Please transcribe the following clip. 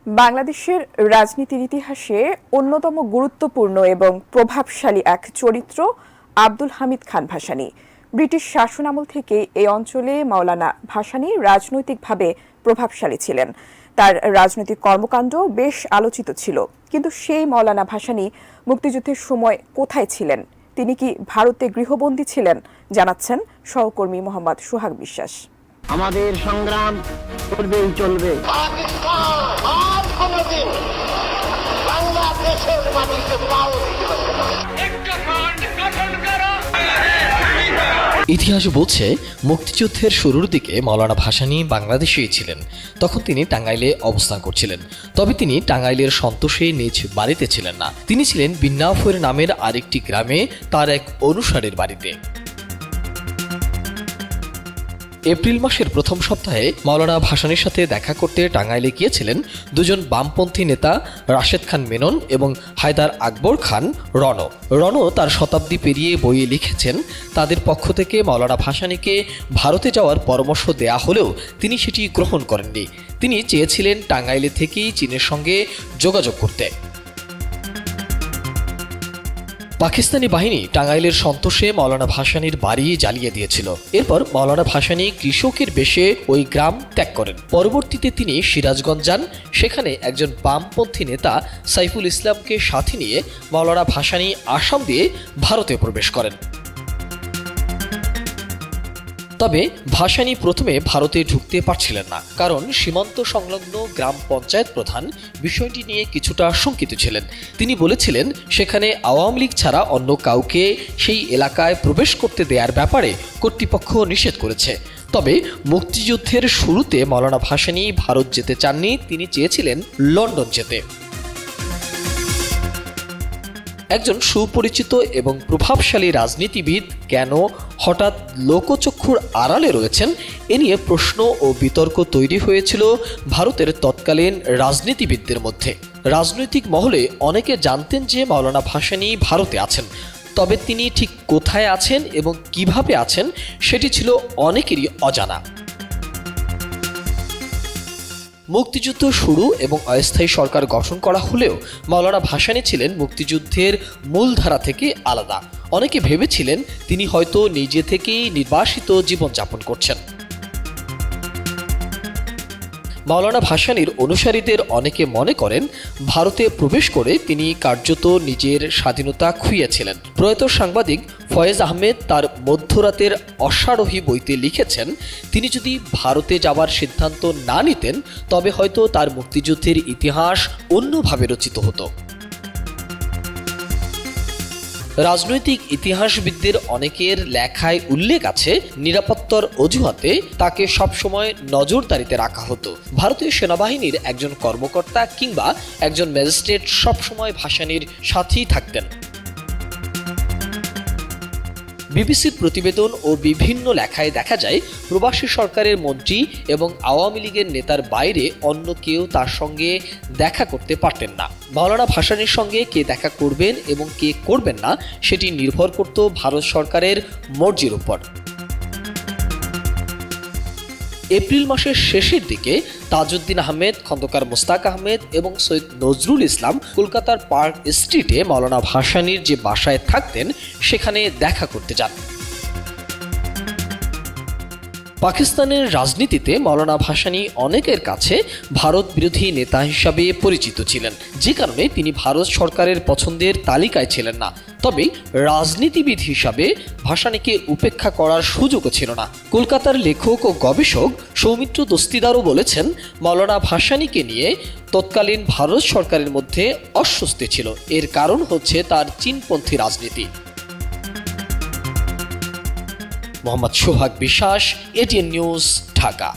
বাংলাদেশের রাজনীতির ইতিহাসে অন্যতম গুরুত্বপূর্ণ এবং প্রভাবশালী এক চরিত্র আব্দুল হামিদ খান ভাসানী। ব্রিটিশ শাসনামল থেকে এই অঞ্চলে মাওলানা ভাসানী রাজনৈতিকভাবে প্রভাবশালী ছিলেন। তার রাজনৈতিক কর্মকাণ্ড বেশ আলোচিত ছিল। কিন্তু সেই মাওলানা ভাসানী মুক্তিযুদ্ধের সময় কোথায় ছিলেন? তিনি কি ভারতে গৃহবন্দী ছিলেন? জানাচ্ছেন সহকর্মী মোহাম্মদ সোহাগ বিশ্বাস। আমাদের সংগ্রাম চলবেই চলবে। ইতিহাস বলছে মুক্তিযুদ্ধের শুরুর দিকে মাওলানা ভাসানী বাংলাদেশেই ছিলেন। তখন তিনি টাঙ্গাইলে অবস্থান করছিলেন। তবে তিনি টাঙ্গাইলের সন্তোষে নিজ বাড়িতে ছিলেন না। তিনি ছিলেন বিন্নাফুর নামের আরেকটি গ্রামে তার এক অনুসারীর বাড়িতে। এপ্রিল মাসের প্রথম সপ্তাহে মাওলানা ভাসানীর সাথে দেখা করতে টাঙ্গাইলে গিয়েছিলেন দুজন বামপন্থী নেতা রাশেদ খান মেনন এবং হায়দার আকবর খান রণ তার শতাব্দী পেরিয়ে বইয়ে লিখেছেন, তাদের পক্ষ থেকে মাওলানা ভাসানীকে ভারতে যাওয়ার পরামর্শ দেয়া হলেও তিনি সেটি গ্রহণ করেননি। তিনি চেয়েছিলেন টাঙ্গাইলে থেকেই চীনের সঙ্গে যোগাযোগ করতে। পাকিস্তানি বাহিনী টাঙ্গাইলের সন্তোষে মাওলানা ভাসানীর বাড়ি জ্বালিয়ে দিয়েছিল। এরপর মাওলানা ভাসানী কৃষকের বেশে ওই গ্রাম ত্যাগ করেন। পরবর্তীতে তিনি সিরাজগঞ্জ যান। সেখানে একজন বামপন্থী নেতা সাইফুল ইসলামকে সাথে নিয়ে মাওলানা ভাসানী আসাম দিয়ে ভারতে প্রবেশ করেন। তবে ভাসানী প্রথমে ভারতে ঢুকতে পারছিলেন না, কারণ সীমান্ত সংলগ্ন গ্রাম পঞ্চায়েত প্রধান বিষয়টি নিয়ে কিছুটা শঙ্কিত ছিলেন। তিনি বলেছিলেন, সেখানে আওয়ামী লীগ ছাড়া অন্য কাউকে সেই এলাকায় প্রবেশ করতে দেওয়ার ব্যাপারে কর্তৃপক্ষ নিষেধ করেছে। তবে মুক্তিযুদ্ধের শুরুতে মাওলানা ভাসানী ভারত যেতে চাননি, তিনি চেয়েছিলেন লন্ডন যেতে। একজন সুপরিচিত এবং প্রভাবশালী রাজনীতিবিদ কেন হঠাৎ লোকচক্ষুর আড়ালে রয়েছেন, এ নিয়ে প্রশ্ন ও বিতর্ক তৈরি হয়েছিল ভারতের তৎকালীন রাজনীতিবিদদের মধ্যে। রাজনৈতিক মহলে অনেকে জানতেন যে মাওলানা ভাসানী ভারতে আছেন, তবে তিনি ঠিক কোথায় আছেন এবং কিভাবে আছেন সেটি ছিল অনেকেরই অজানা। মুক্তিযুদ্ধ শুরু এবং অস্থায়ী সরকার গঠন করা হলেও মাওলানা ভাসানী ছিলেন মুক্তিযুদ্ধের মূলধারা থেকে আলাদা। অনেকে ভেবেছিলেন তিনি হয়তো নিজে থেকেই নির্বাসিত জীবনযাপন করছেন। মাওলানা ভাসানীর অনুসারীদের অনেকে মনে করেন, ভারতে প্রবেশ করে তিনি কার্যত নিজের স্বাধীনতা খুইয়েছিলেন। প্রয়াত সাংবাদিক ফয়েজ আহমেদ তার মধ্যরাতের অশ্বারোহী বইতে লিখেছেন, তিনি যদি ভারতে যাওয়ার সিদ্ধান্ত না নিতেন তবে হয়তো তার মুক্তিযুদ্ধের ইতিহাস অন্যভাবে রচিত হতো। রাজনৈতিক ইতিহাসবিদদের অনেকের লেখায় উল্লেখ আছে, নিরাপত্তার অজুহাতে তাকে সবসময় নজরদারিতে রাখা হতো। ভারতীয় সেনাবাহিনীর একজন কর্মকর্তা কিংবা একজন ম্যাজিস্ট্রেট সবসময় ভাসানীর সাথেই থাকতেন। বিবিসির প্রতিবেদন ও বিভিন্ন লেখায় দেখা যায়, প্রবাসী সরকারের মন্ত্রী এবং আওয়ামী লীগের নেতার বাইরে অন্য কেউ তার সঙ্গে দেখা করতে পারতেন না। মাওলানা ভাসানীর সঙ্গে কে দেখা করবেন এবং কে করবেন না সেটি নির্ভর করত ভারত সরকারের মর্জির উপর। এপ্রিল মাসের শেষের দিকে তাজউদ্দিন আহমেদ, খন্দকার মোস্তাক আহমেদ এবং সৈয়দ নজরুল ইসলাম কলকাতার পার্ক স্ট্রিটে মাওলানা ভাসানীর যে বাসায় থাকতেন সেখানে দেখা করতে যান। পাকিস্তানের রাজনীতিতে মাওলানা ভাসানী অনেকের কাছে ভারত বিরোধী নেতা হিসাবে পরিচিত ছিলেন, যে কারণে তিনি ভারত সরকারের পছন্দের তালিকায় ছিলেন না। তবে রাজনীতিবিদ হিসাবে ভাসানীকে উপেক্ষা করার সুযোগও ছিল না। কলকাতার লেখক ও গবেষক সৌমিত্র দস্তিদারও বলেছেন, মাওলানা ভাসানীকে নিয়ে তৎকালীন ভারত সরকারের মধ্যে অস্বস্তি ছিল। এর কারণ হচ্ছে তার চীনপন্থী রাজনীতি। মোহাম্মদ সোহাগ বিশ্বাস, এটিএন নিউজ, ঢাকা।